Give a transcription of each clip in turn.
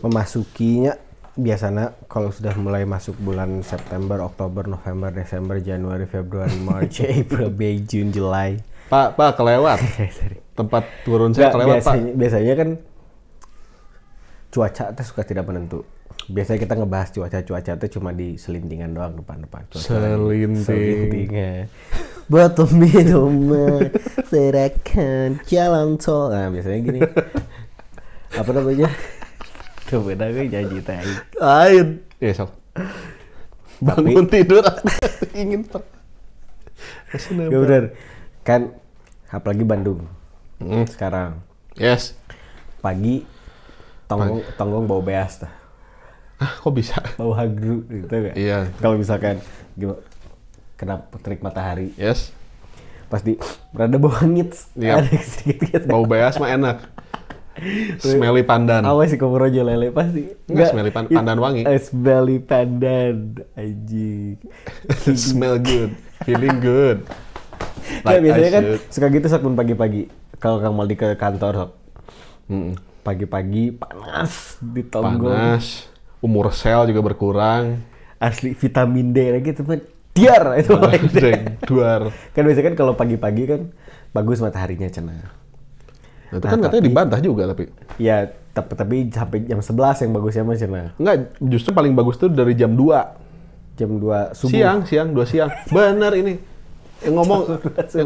memasukinya biasanya kalau sudah mulai masuk bulan September, Oktober, November, Desember, Januari, Februari, March, April, May, June, July. Pak kelewat. Tempat turun saya kelewat, biasanya kan cuaca tuh suka tidak menentu. Biasanya kita ngebahas cuaca tuh cuma di selintingan doang depan. Selintingan. Bottom minum serahkan jalan tol. Nah biasanya gini. Apa namanya? Coba gue nyanyi tai. Lain. Ya sok. Bangun tidur ingin pak. Ya bener. Kan apalagi Bandung. Sekarang. Yes. Pagi tonggong bau beas dah. Kok bisa? Bau hagru gitu gak? Iya. Kalau misalkan kena terik matahari. Yes. Pasti berada bau hangit. Iya. Bau beas mah enak. Smelly pandan. Awas sih kamu rojo lele pasti. Enggak, smelly pandan wangi. Smelly pandan. Anjing. Smell good. Feeling good. Like biasanya kan suka gitu sok pagi-pagi. Kalau kamu mau ke kantor sok. Pagi-pagi panas di tonggong. Panas. Umur sel juga berkurang. Asli vitamin D lagi teman. Diar itu duar. Kan biasanya kan kalau pagi-pagi kan bagus mataharinya cenah. Nah, itu kan katanya dibantah juga tapi. Ya, tapi sampai jam 11 yang bagusnya mah cenah. Enggak, justru paling bagus tuh dari jam 2. Jam 2 subuh. Siang, 2 siang. Benar ini. Yang ngomong,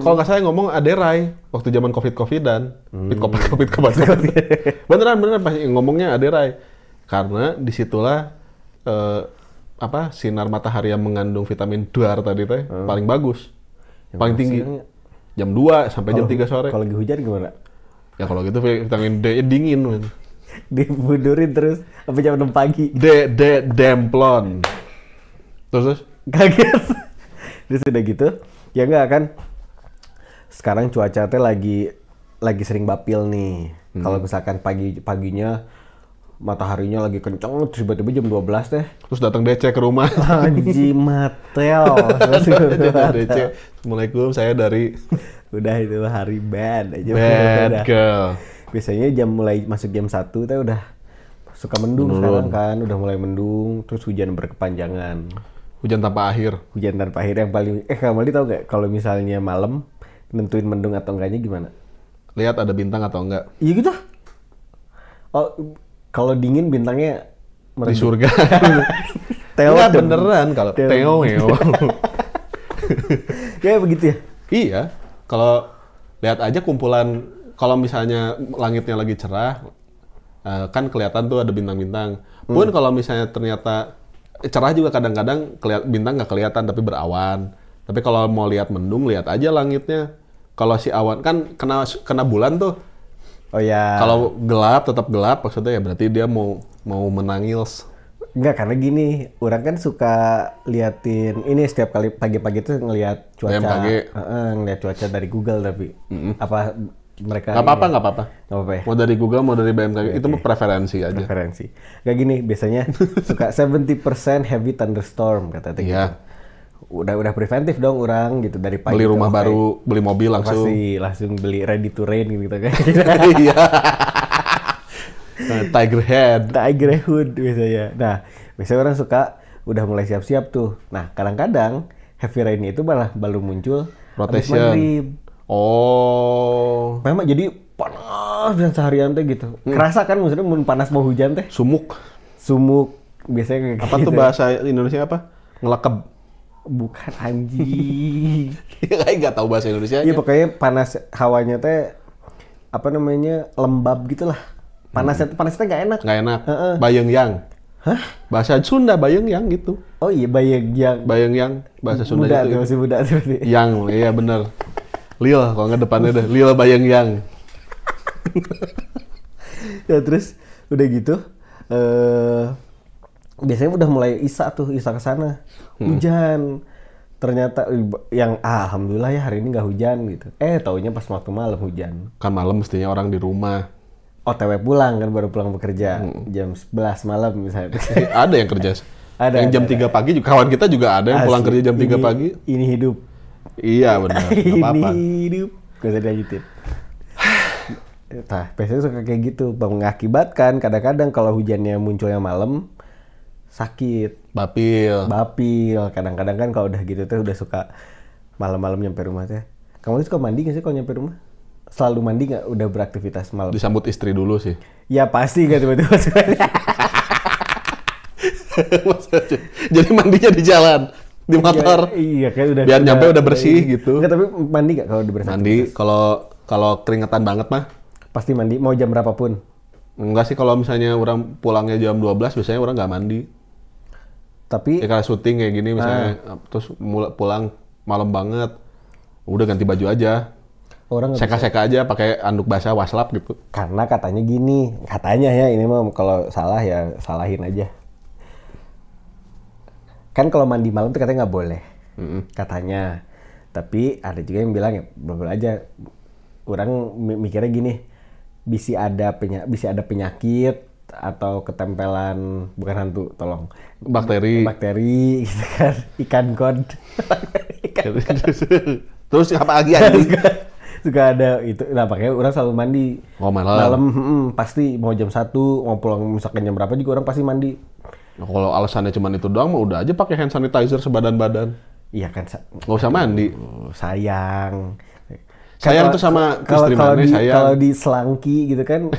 kalau nggak salah yang ngomong Aderai waktu zaman Covid-Covidan. Covid. Beneran pas ngomongnya Aderai. Karena disitulah sinar matahari yang mengandung vitamin duar tadi teh paling bagus. Paling tinggi. Jam 2 sampai jam 3 sore. Kalau lagi hujan gimana? Ya kalau gitu vitamin D dingin, man. Dimundurin terus sampai jam 6 pagi. Demplon. Terus? Kaget. Terus udah gitu, ya enggak kan? Sekarang cuaca teh lagi sering bapil nih. Kalau misalkan paginya mataharinya lagi kenceng, tiba-tiba jam 12 teh. Terus datang DC ke rumah. Anji Matel. DC. Assalamualaikum, saya dari udah itu hari bad aja. Bad girl. Biasanya mulai masuk jam 1 teh udah suka mendung sekarang kan, udah mulai mendung, terus hujan berkepanjangan. Hujan tanpa akhir. Hujan tanpa akhir yang paling kamu tahu nggak kalau misalnya malam nentuin mendung atau enggaknya gimana? Lihat ada bintang atau enggak. Iya gitu. Oh, kalau dingin bintangnya di surga. Teo beneran kalau Teo. Ya begitu ya. Iya. Kalau lihat aja kumpulan, kalau misalnya langitnya lagi cerah, kan kelihatan tuh ada bintang-bintang. Pun kalau misalnya ternyata cerah juga kadang-kadang bintang nggak kelihatan tapi berawan. Tapi kalau mau lihat mendung, lihat aja langitnya. Kalau si awan kan kena bulan tuh. Oh ya. Kalau gelap tetap gelap, maksudnya ya berarti dia mau menangis. Enggak, karena gini, orang kan suka liatin ini setiap kali pagi-pagi tuh ngelihat cuaca. Ngelihat cuaca dari Google tapi apa mereka nggak apa-apa ya? Mau dari Google mau dari BMKG itu mah preferensi aja. Kayak gini biasanya suka 70% heavy thunderstorm kata gitu. Iya. Udah preventif dong orang gitu dari pagi. Beli rumah baru, beli mobil langsung. Pasti langsung beli ready to rain gitu kan. Iya. Tiger head biasanya. Nah, biasanya orang suka udah mulai siap-siap tuh. Nah, kadang-kadang heavy rain itu malah baru muncul rotation. Oh. Memang jadi panas dan seharian teh gitu. Kerasa kan maksudnya mun panas mau hujan teh. Sumuk biasanya kayak apa gitu. Tuh bahasa Indonesia apa? Ngelekeb. Bukan anjing. Kayak nggak tahu bahasa Indonesia. Iya pokoknya panas hawanya teh apa namanya lembab gitulah. Panasnya nggak enak. Nggak enak. Bayeng yang. Hah? Bahasa Sunda bayeng yang gitu. Oh iya bayeng yang. Bayeng yang bahasa Sunda muda, itu. Masih muda seperti. Yang iya benar. Lil kalau nggak depannya deh. Lil bayeng yang. Ya terus udah gitu. Biasanya udah mulai Isa ke sana. Hujan. Ternyata yang alhamdulillah ya hari ini nggak hujan gitu. Taunya pas waktu malam hujan. Kan malam mestinya orang di rumah. OTW pulang kan baru pulang bekerja jam 11 malam misalnya. Ada yang kerja. Yang jam 3 pagi juga kawan kita juga ada yang pulang kerja jam 3 pagi. Ini hidup. Iya benar. Enggak apa-apa. Ini hidup. Gak usah dilanjutin. Nah, biasanya suka kayak gitu, mengakibatkan kadang-kadang kalau hujannya munculnya malam sakit, bapil. Kadang-kadang kan kalau udah gitu tuh udah suka malam-malam nyampe rumah teh. Kamu suka mandi nggak sih kalau nyampe rumah? Selalu mandi nggak? Udah beraktivitas malam? Disambut istri dulu sih. Ya pasti nggak tiba-tiba. Jadi mandinya di jalan, di motor. Iya, kayak udah. Biar nyampe udah bersih gitu. Enggak, tapi mandi nggak kalau udah bersih? Mandi kalau keringetan banget mah. Pasti mandi, mau jam berapapun. Enggak sih, kalau misalnya orang pulangnya jam 12 biasanya orang nggak mandi. Tapi Ya kalau syuting kayak gini misalnya, terus pulang malam banget, udah ganti baju aja. orang nggak Seka-seka aja pakai anduk basah waslap gitu. karena katanya gini, katanya ya ini mah kalau salah ya salahin aja. Kan kalau mandi malam tuh katanya nggak boleh, katanya. Tapi ada juga yang bilang ya boleh aja. Orang mikirnya gini, bisa ada penyakit atau ketempelan, bukan hantu, tolong. Bakteri. Bakteri gitu kan, ikan kod. Terus apa lagi anjing? Suka ada itu. Nah, makanya orang selalu mandi. Oh, malam. Malam, pasti mau jam 1, mau pulang misalkan jam berapa juga orang pasti mandi. Nah, kalau alasannya cuma itu doang mah udah aja pakai hand sanitizer sebadan-badan. Iya kan, Nggak usah mandi. sayang. Sayang tuh sama istri mana sayang. Kalau di selangki gitu kan,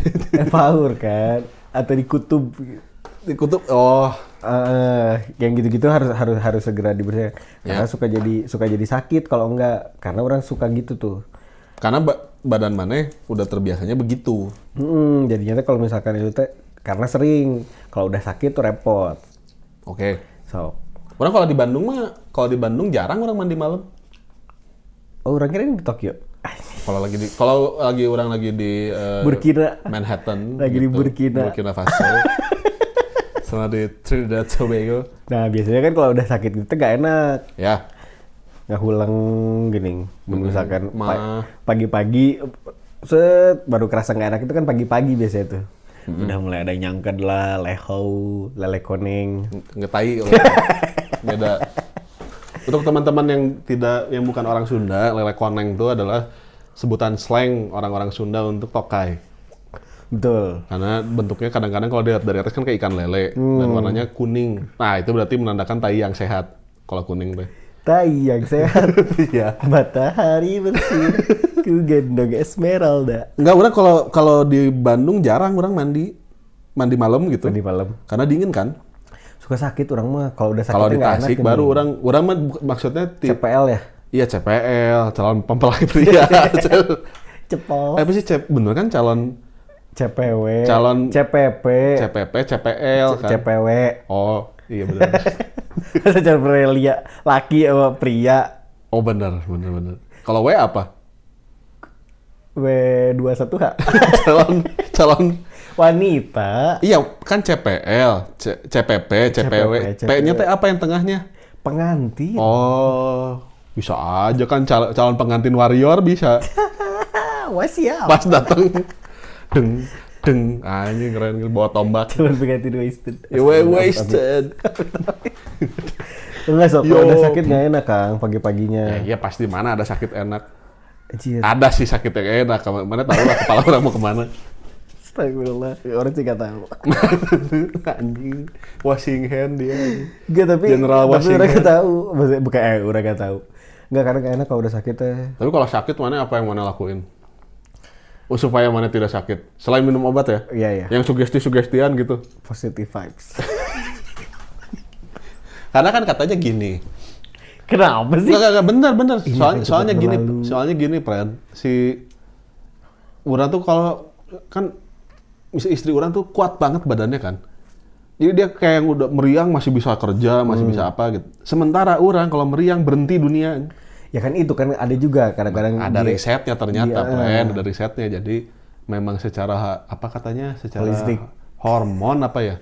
faur kan, atau di kutub. Di kutub, oh. Yang gitu-gitu harus segera dibersihkan. Karena Ya. suka jadi sakit kalau enggak. Karena orang suka gitu tuh. Karena badan mana udah terbiasanya begitu. Jadinya kalau misalkan itu teh karena sering, kalau udah sakit tuh repot. Oke. So, Orang kalau di Bandung jarang orang mandi malam. orang kira ini di Tokyo. Kalau orang lagi di Burkina. Manhattan. Lagi di Burkina. Burkina Faso. Sama di Trinidad Tobago. Nah, biasanya kan kalau udah sakit gitu nggak enak. Ya. Nggak hulang gini. Misalkan Ma. pagi-pagi, baru kerasa nggak enak itu kan pagi-pagi biasanya tuh. Udah mulai ada nyangked lah, lehau, lele koneng. Ngetai. Beda. Untuk teman-teman yang bukan orang Sunda, lele koneng itu adalah sebutan slang orang-orang Sunda untuk tokai. Betul. Karena bentuknya kadang-kadang kalau dilihat dari atas kan kayak ikan lele dan warnanya kuning. Nah, itu berarti menandakan tai yang sehat kalau kuning teh. Tai yang sehat. Iya. Matahari bersih. Ku gendong Esmeralda. Enggak, orang kalau di Bandung jarang orang mandi malam gitu. Mandi malam. Karena dingin kan. Suka sakit orang mah. Kalau udah sakit Kalau di nggak enak. Tasik baru orang mah maksudnya CPL ya? Iya, CPL, calon mempelai pria. Cepol. Apa sih bener kan calon CPW. Calon- CPP. CPP, CPL kan. CPW. Oh, iya benar. Calon pria. Laki sama pria. Oh, benar. Kalau W apa? W21H. calon Wanita. Iya, kan CPL, CPP, CPW. P-nya teh apa yang tengahnya? Pengantin. Oh, bisa aja kan calon pengantin warrior bisa. Wah, siap. Pas datang deng anjing keren bawa tombak. Calon pengantin wasted. Wasted. Enggak, sok. Yo. Kalau udah sakit nggak enak, Kang, pagi-paginya. Iya pasti mana ada sakit enak. Anjir. Ada sih sakit yang enak. Mana tahu lah kepala orang mau kemana. Astagfirullah. Orang sih nggak tahu. Anjing, washing hand dia. Enggak, tapi General orang Washington. nggak tahu. Maksudnya, bukan, orang nggak tahu. Enggak, karena nggak enak kalau udah sakit teh. Tapi kalau sakit mana apa yang mana lakuin? Supaya mana tidak sakit. Selain minum obat ya? Iya, iya. Yang sugesti-sugestian gitu. Positive vibes. Karena kan katanya gini. Kenapa sih? Enggak, benar. Soalnya cepat gini, berlalu. Pren. Si orang tuh kalau kan istri orang tuh kuat banget badannya kan. Jadi dia kayak yang udah meriang masih bisa kerja, masih bisa apa gitu. Sementara orang kalau meriang berhenti dunia. Ya kan itu kan ada juga kadang-kadang Ada dia- risetnya ternyata, dia- Pren. Ada risetnya. Jadi memang secara apa katanya? Secara Holistik. hormon apa ya?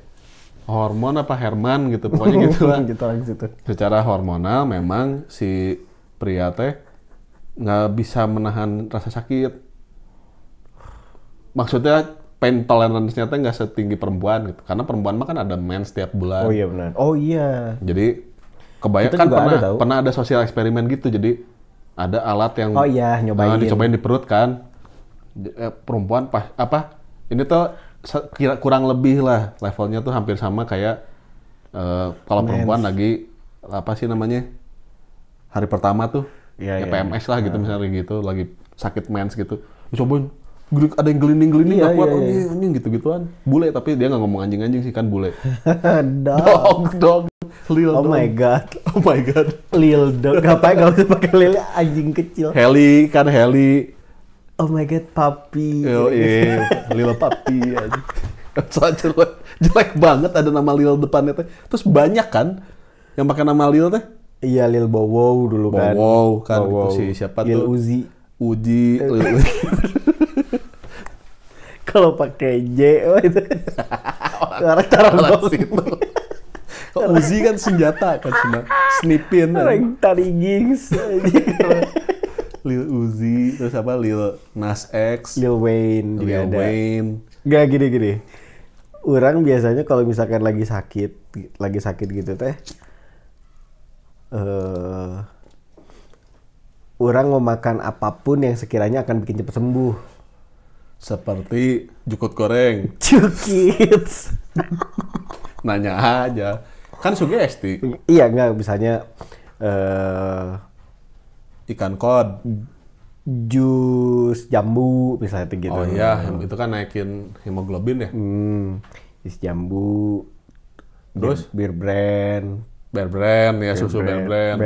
Hormon apa Herman gitu. Pokoknya gitu lah. gitu orang situ. Secara hormonal memang si pria teh nggak bisa menahan rasa sakit. Maksudnya pain tolerance-nya teh nggak setinggi perempuan gitu. Karena perempuan mah kan ada mens setiap bulan. Oh iya benar. Oh iya. Jadi kebayang Kita kan juga ada, tahu. pernah ada sosial eksperimen gitu. Jadi ada alat yang Oh iya, nyobain. dicobain di perut kan. perempuan apa ini tuh kurang lebih lah levelnya tuh hampir sama kayak kalau perempuan lagi apa sih namanya hari pertama tuh PMS lah gitu misalnya gitu lagi sakit mens gitu cobain ada yang gelinding nggak kuat anjing gitu-gituan bule tapi dia nggak ngomong anjing sih kan bule dog Lil oh dog. my god Lil dog ngapain gak usah pakai lil anjing kecil Heli oh my god papi Lil papi aja soalnya jelek banget ada nama Lil depannya teh terus banyak kan yang pakai nama Lil teh iya Lil Bowow dulu kan Bowow kan Bowow. Itu si siapa Lil tuh Uzi Lil Uzi kalau pakai J itu orang taruh situ kok Uzi kan senjata kan cuma snipin orang tarigings Lil Uzi terus apa Lil Nas X Lil Wayne juga ada nggak gini orang biasanya kalau misalkan lagi sakit gitu teh orang mau makan apapun yang sekiranya akan bikin cepat sembuh. Seperti jukut goreng. Jukit. Nanya aja. Kan sugesti. Iya enggak, misalnya ikan kod. Jus jambu misalnya gitu. Oh iya, itu kan naikin hemoglobin ya. Jus jambu. Terus Bear brand ya, susu Bear brand.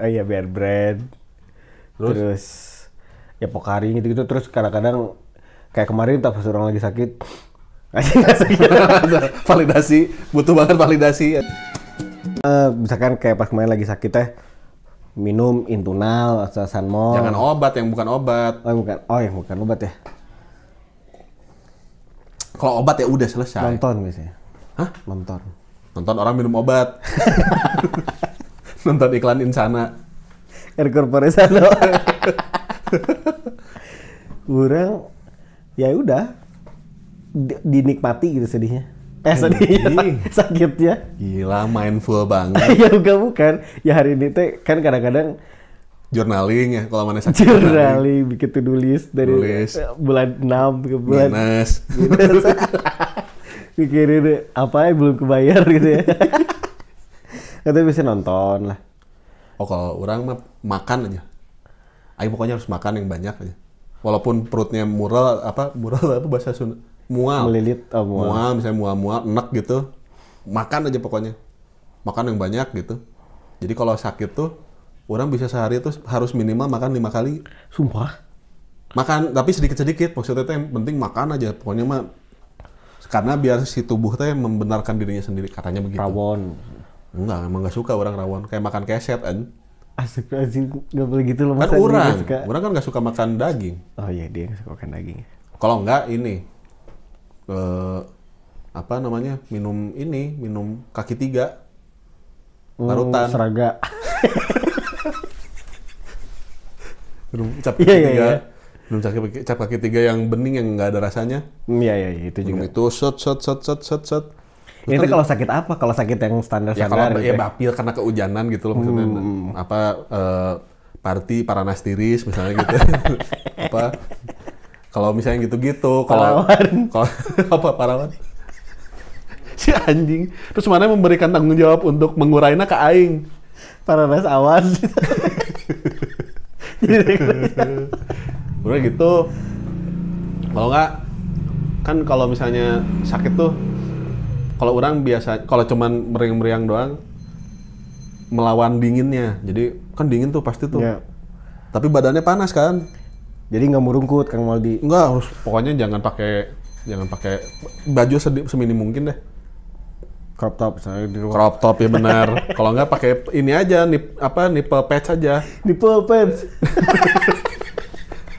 Oh iya Bear brand. Terus ya Pocari gitu-gitu terus kadang-kadang kayak kemarin pas orang lagi sakit. Validasi, butuh banget validasi. Misalkan kayak pas kemarin lagi sakit teh minum Intunal atau Sanmol. Jangan obat yang bukan obat. Yang bukan obat ya. Kalau obat ya udah selesai. Nonton biasanya. Hah? Nonton orang minum obat. Nonton iklan Insana. Air Corporesano. Kurang ya udah dinikmati gitu sedihnya. Sakitnya. Gila, mindful banget. Ya bukan. Ya hari ini teh kan kadang-kadang journaling ya kalau mana sakit. Journaling bikin to-do list dari bulan 6 ke bulan minus. Pikirin apa yang belum kebayar gitu ya. Katanya bisa nonton lah. Oh kalau orang mah makan aja. Ayo pokoknya harus makan yang banyak aja. Walaupun perutnya mual apa bahasa Sunda? Mual. Melilit, mual misalnya mual enak gitu. Makan aja pokoknya. Makan yang banyak gitu. Jadi kalau sakit tuh orang bisa sehari tuh harus minimal makan 5 kali. Sumpah. Makan tapi sedikit-sedikit. Maksudnya tuh yang penting makan aja. Pokoknya mah karena biar si tubuh tuh membenarkan dirinya sendiri katanya begitu. Rawon. Enggak, emang gak suka orang rawon. Kayak makan keset kan. Asik gak boleh gitu loh. Kan orang kan gak suka makan daging. Oh iya, dia gak suka makan daging. Kalau enggak ini apa namanya minum kaki 3 larutan. Seraga. Minum cap kaki 3. Minum cap kaki 3 yang bening yang nggak ada rasanya. Iya itu juga. Minum itu set. Ini tuh kalau sakit apa? Kalau sakit yang standar ya kalau gitu. Ya bapil karena kehujanan gitu loh maksudnya apa party paranastiris misalnya gitu. Apa kalau misalnya gitu-gitu kalau apa parawan si anjing terus mana memberikan tanggung jawab untuk mengurainya ke aing paranas awan. Udah gitu kalau nggak kan kalau misalnya sakit tuh kalau orang biasa, kalau cuman meriang-meriang doang, melawan dinginnya. Jadi kan dingin tuh pasti tuh. Yeah. Tapi badannya panas kan. Jadi nggak merungkut Kang Maldi. Nggak, harus pokoknya jangan pakai baju seminim mungkin deh. Crop top misalnya di rumah. Crop top ya benar. Kalau nggak pakai ini aja, nipple patch aja. Nipple patch.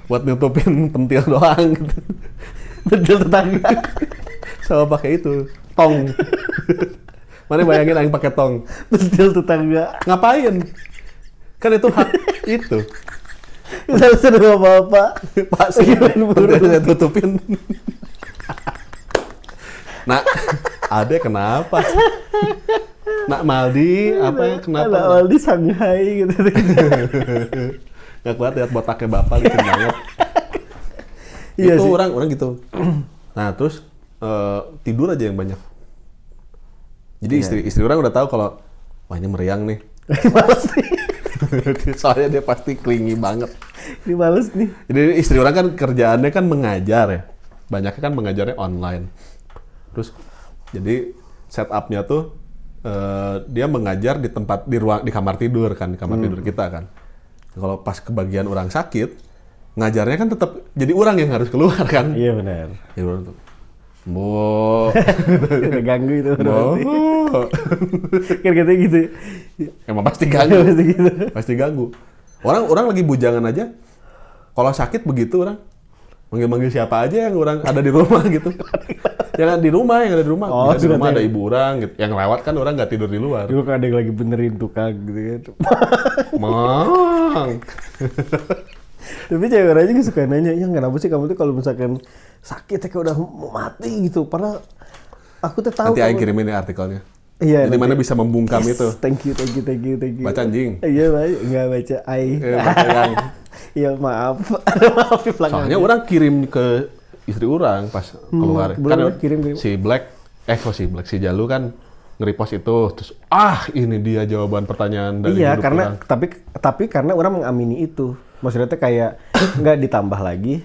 Buat nutupin pentil doang gitu. Pentil tetangga. Sama pakai itu. Tong. Mana bayangin aing pakai tong. Pentil tetangga. Ngapain? Kan itu hak itu. Kita sudah apa-apa. Pak sih pentilnya tutupin. Nak, Ade kenapa? Nak Maldi, apa ya kenapa? Nak Maldi Shanghai gitu. Gak kuat lihat botaknya bapak licin banget. Iya itu sih. orang gitu. Nah terus tidur aja yang banyak. Jadi istri orang udah tahu kalau wah ini meriang nih. Males nih. Soalnya dia pasti clingy banget. Ini males nih. Jadi istri orang kan kerjaannya kan mengajar ya. Banyaknya kan mengajarnya online. Terus jadi setupnya tuh dia mengajar di tempat di kamar tidur kan, di kamar tidur kita kan. Kalau pas kebagian orang sakit, ngajarnya kan tetap jadi orang yang harus keluar kan. Iya benar. Ya orang tuh, Bo, Udah ganggu itu. Bo. Kan katanya gitu. Emang pasti ganggu. Pasti gitu. Pasti ganggu. Orang lagi bujangan aja. Kalau sakit begitu orang manggil-manggil siapa aja yang orang ada di rumah gitu. yang ada di rumah. Oh, Bisa di rumah ada ibu orang gitu. Yang lewat kan orang nggak tidur di luar. Dulu kan ada yang lagi benerin tukang gitu kan. Mang. Tapi cewek orang juga suka nanya, ya kenapa sih kamu tuh kalau misalkan sakit kayak udah mau mati gitu. Padahal aku tuh tahu. Nanti Aing kirimin ya artikelnya. Iya. Jadi mana bisa membungkam itu. Thank you. Baca anjing. Iya, nggak baca ai. Baca yang. Iya maaf. Ada maaf di belakang. Soalnya orang kirim ke istri orang pas keluar. Kan kirim. si si Jalu kan nge-repost itu terus ini dia jawaban pertanyaan dari iya hidup karena orang. tapi karena orang mengamini itu. Maksudnya tuh kayak nggak ditambah lagi.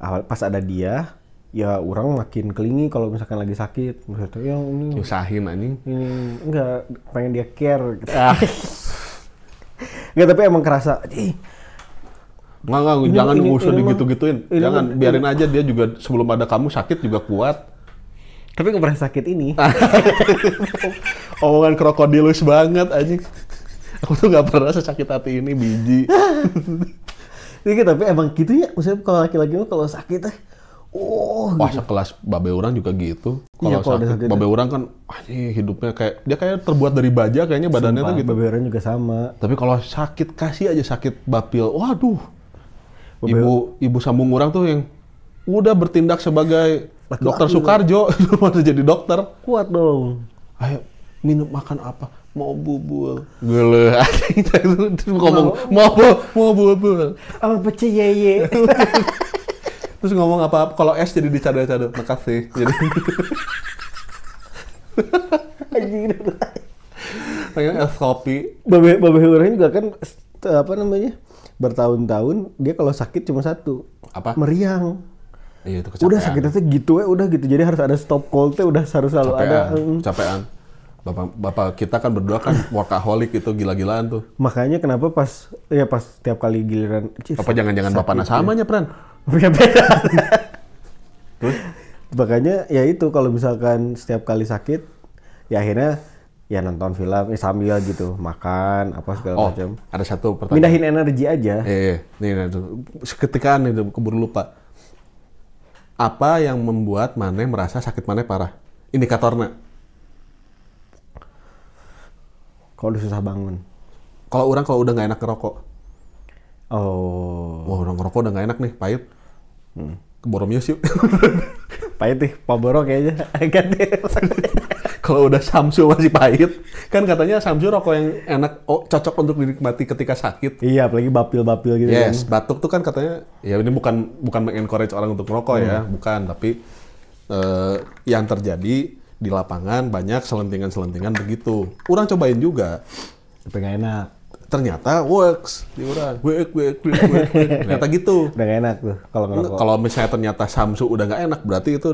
Pas ada dia ya orang makin kelingi kalau misalkan lagi sakit. Maksudnya yang ini Nyusahin anjing. ini enggak pengen dia care gitu. Enggak, tapi emang kerasa Enggak, jangan usah digitu-gituin. Jangan, biarin aja dia juga sebelum ada kamu sakit juga kuat. tapi nggak pernah sakit ini. Omongan krokodilus banget anjing. Aku tuh nggak pernah sesakit hati ini biji. Iya, tapi emang gitu ya. Maksudnya kalau laki-laki mah kalau sakit Wah, sekelas babe orang juga gitu. Iya, Kalau kalau sakit, babe orang kan hidupnya kayak dia kayak terbuat dari baja kayaknya badannya tuh gitu. Baberan juga sama. Tapi kalau sakit kasih aja sakit bapil. Waduh. Babe- Ibu sambung orang tuh yang udah bertindak sebagai dokter Soekarjo masih jadi dokter. Kuat dong. Ayo minum makan apa? Mau bubul. Gele. Terus ngomong mau bubul. Apa pece yeye. Terus ngomong apa? Kalau es jadi dicadar-cadar. Makasih. Jadi pengen es kopi. Babe orang juga kan apa namanya? Bertahun-tahun dia kalau sakit cuma satu. Apa? Meriang. Iya itu kecapean. Udah sakitnya tuh gitu udah gitu. Jadi harus ada stop call tuh udah harus selalu ada. Capean. Bapak kita kan berdua kan workaholic itu gila-gilaan tuh. Makanya kenapa pas tiap kali giliran Apa jangan-jangan bapaknya samanya, Pran? beda. Makanya ya itu kalau misalkan setiap kali sakit ya akhirnya ya nonton film sambil gitu makan apa segala macam. Ada satu pertanyaan. Mindahin energi aja. Nih, seketika nih keburu lupa. Apa yang membuat Maneh merasa sakit Maneh parah? Indikatornya. Kalau udah susah bangun. Kalau udah nggak enak ngerokok. Oh. Wah, orang ngerokok udah nggak enak nih, pahit. Ke Boromius yuk. Pahit nih, Paboro kayaknya. Kalau udah Samsu masih pahit, kan katanya Samsu rokok yang enak, cocok untuk dinikmati ketika sakit. Iya, apalagi bapil-bapil gitu Yes, kan. batuk tuh kan katanya, ya ini bukan mengencourage orang untuk merokok ya, bukan, tapi yang terjadi di lapangan banyak selentingan-selentingan begitu. Orang cobain juga. Tapi nggak enak. Ternyata works di orang. Work. Ternyata gitu. Udah nggak enak tuh kalau ngerokok. Kalau misalnya ternyata Samsu udah nggak enak, berarti itu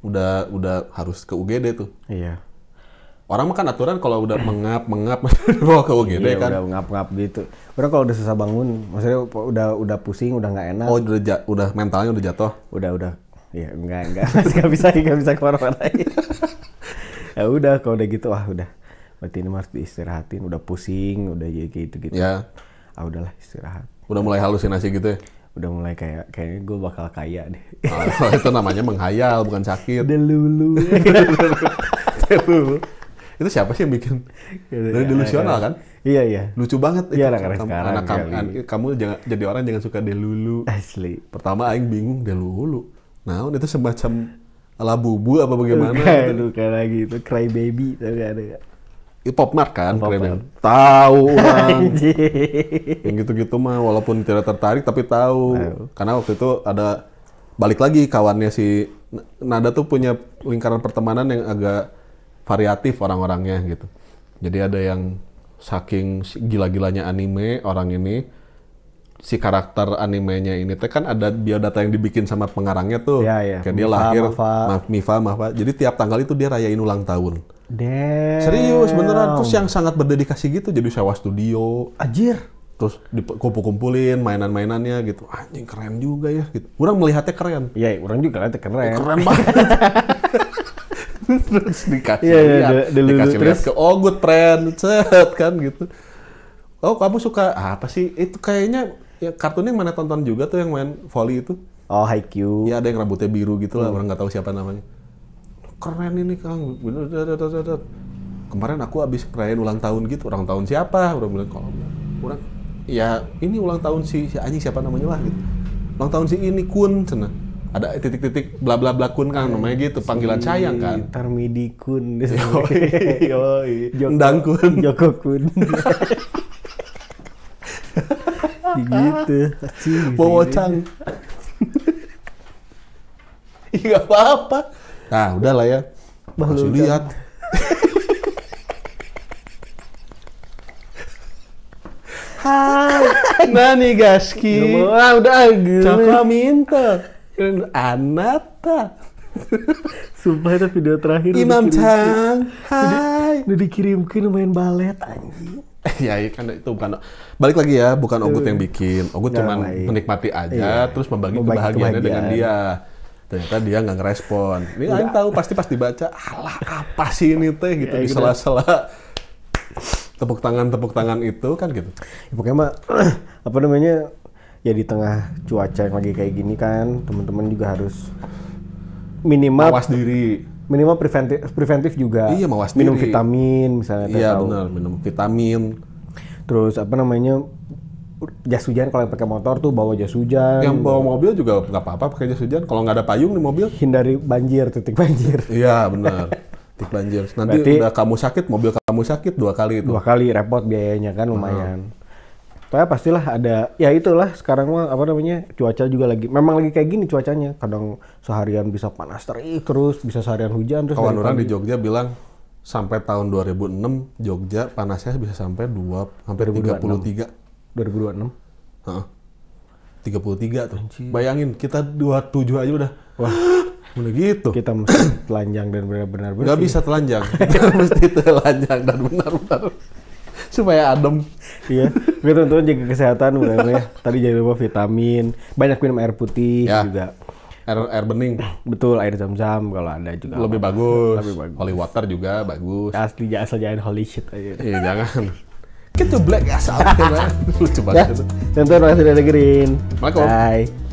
udah harus ke UGD tuh. Iya. Orang mah kan aturan kalau udah mengap bawa ke UGD Iya, kan. udah ngap-ngap gitu. Orang kalau udah susah bangun, maksudnya udah pusing, udah nggak enak. Oh, udah mentalnya udah jatuh. Udah. Iya, enggak nggak bisa kemana-mana. Ya udah, kalau udah gitu, udah. Berarti ini harus diistirahatin, udah pusing, udah jadi gitu. Ya. Udahlah istirahat. Udah mulai halusinasi gitu ya. Udah mulai kayaknya gue bakal kaya deh. Itu namanya menghayal, bukan sakit. Delulu. Itu siapa sih yang bikin? Dari delusional kan? Iya. Lucu banget. Iya, anak-anak sekarang. Kamu jangan jadi orang jangan suka delulu. Asli. Pertama aing bingung delulu. Nah, itu semacam labubu apa bagaimana? Luka lagi itu cry baby tapi ada. Popmart kan, Popmart. keren. Tahu orang. Anjing. Yang gitu-gitu mah walaupun tidak tertarik tapi tahu. Karena waktu itu ada balik lagi kawannya si Nada tuh punya lingkaran pertemanan yang agak variatif orang-orangnya gitu. Jadi ada yang saking gila-gilanya anime orang ini, si karakter animenya ini teh kan ada biodata yang dibikin sama pengarangnya tuh. Iya. Kayak dia Mifa, lahir Mafa. Mifa. Jadi tiap tanggal itu dia rayain ulang tahun. Damn. Serius beneran, terus yang sangat berdedikasi gitu, jadi sewa studio, Anjir. terus dikumpul-kumpulin mainan-mainannya gitu. Anjing keren juga ya gitu. Orang melihatnya keren. Iya, orang juga keren. Keren banget. Terus dikasih Iya, lihat, dulu dikasih lihat terus. ke oh good friend, set kan gitu. Oh kamu suka apa sih? Itu kayaknya ya kartunnya yang mana tonton juga tuh yang main volley itu. Oh, Haikyuu. Ya ada yang rambutnya biru gitu lah, orang nggak tahu siapa namanya. Keren ini Kang. Kemarin aku habis ngerayain ulang tahun gitu. Ulang tahun siapa? Orang bilang kalau orang ya ini ulang tahun si anjing siapa namanya lah gitu. Ulang tahun si ini Kun cenah. Ada titik-titik bla bla bla Kun kan namanya gitu, panggilan sayang kan. Tarmidi Kun. Yoi. Endang Kun. Joko Kun. Gitu. Bowocang. Iya apa-apa. Nah, udah lah ya. Masih lihat. Hai, Nani Gaski. Udah Caka minta. Anata. Sumpah itu video terakhir Imam Chang. Hai. udah dikirimkan main balet anjing. Ya kan itu bukan. Balik lagi ya, bukan Ogut yang bikin. Ogut Nggak, cuma baik. menikmati aja, Iya. terus membagi Membagi kebahagiaannya dengan kebahagiaan. dia. Ternyata dia nggak ngerespon. Ini Aing tahu pasti dibaca. Alah apa sih ini teh gitu Ya, di gitu. sela-sela tepuk tangan itu kan gitu. Ya, pokoknya mah apa namanya ya di tengah cuaca yang lagi kayak gini kan teman-teman juga harus minimal Mawas diri. minimal preventif juga. Iya, mawas minum diri. vitamin misalnya. Iya tahu. benar, minum vitamin. Terus apa namanya jas hujan kalau yang pakai motor tuh bawa jas hujan. Yang bawa mobil juga nggak apa-apa pakai jas hujan. Kalau nggak ada payung di mobil. Hindari banjir, titik banjir. Iya benar. Titik banjir. Nanti Berarti- udah kamu sakit, mobil kamu sakit 2 kali itu. 2 kali repot biayanya kan lumayan. Soalnya pastilah ada, ya itulah sekarang mah apa namanya cuaca juga memang lagi kayak gini cuacanya. Kadang seharian bisa panas terik terus, bisa seharian hujan terus. Kawan dari orang pagi. di Jogja bilang sampai tahun 2006 Jogja panasnya bisa sampai 33. 2026. Heeh. 33 tuh. Bayangin kita 27 aja udah. Wah, udah gitu. Kita mesti telanjang dan benar-benar bersih. Nggak bisa telanjang. Kita mesti telanjang dan benar-benar supaya adem. Iya. Oke teman-teman jaga kesehatan benar ya. Tadi jangan lupa vitamin, banyak minum air putih Ya. juga. Air bening Betul, air zam-zam kalau ada juga. lebih bagus. Lebih bagus. Holy water juga bagus. Asli asal jangan holy shit aja. Iya jangan. Kita black asal. Lucu Ya, banget itu. teman-teman makasih udah dengerin. Assalamualaikum. Bye.